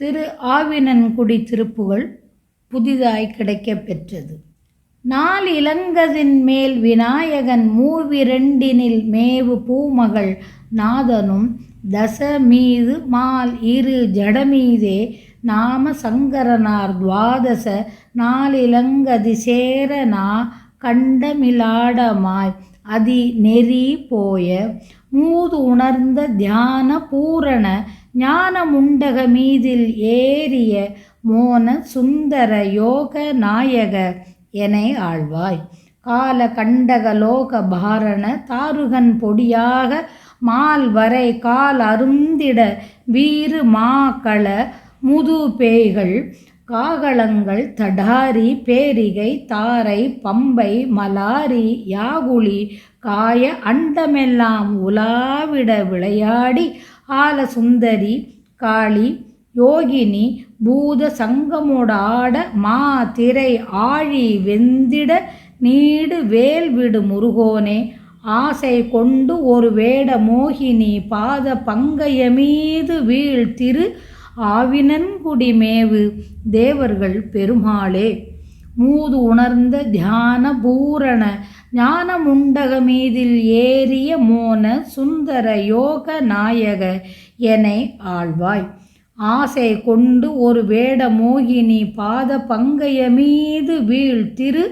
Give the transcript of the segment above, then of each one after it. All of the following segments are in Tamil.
திரு ஆவினன்குடி திருப்புகழ் புதிதாய் கிடைக்கப் பெற்றது. நால் இலங்கதின் மேல் விநாயகன் மூவிரண்டினில் மேவு பூமகள் நாதனும் தசமீது மால் இரு ஜடமீதே நாம சங்கரனார் துவாதச நாலிலங்கதி சேரனா கண்டமிலாடமாய் அதி நெறி போய மூது உணர்ந்த தியான பூரண ஞான முண்டக மீதில் ஏறிய மோன சுந்தர யோக நாயக எனை ஆழ்வாய். கால கண்டக லோக பாரண தாருகன் பொடியாக மால் வரை கால் அருந்திட வீறு மாக்கள முது பேய்கள் காகளங்கள் தடாரி பேரிகை தாரை பம்பை மலாரி யாகுளி காய அண்டமெல்லாம் உலாவிட விளையாடி ஆல சுந்தரி காளி யோகினி பூத சங்கமுடாட மா திரை ஆழி வெந்திட நீடு வேல்விடு முருகோனே ஆசை கொண்டு ஒரு வேட மோகினி பாத பங்கயமீது வீழ் திரு ஆவினன்குடி மேவு தேவர்கள் பெருமாளே. மூது உணர்ந்த தியான பூரண ஞான முண்டக மீதில் ஏறிய மோன சுந்தர யோக நாயக எனை ஆழ்வாய். ஆசை கொண்டு ஒரு வேட மோகினி பாத பங்கயமீது வீழ் திரு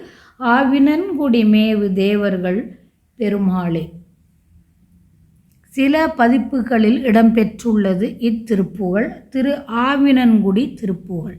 ஆவினன்குடி மேவு தேவர்கள் பெருமாளே. சில பதிப்புகளில் இடம்பெற்றுள்ளது இத்திருப்புகழ் திரு ஆவினன்குடி திருப்புகழ்.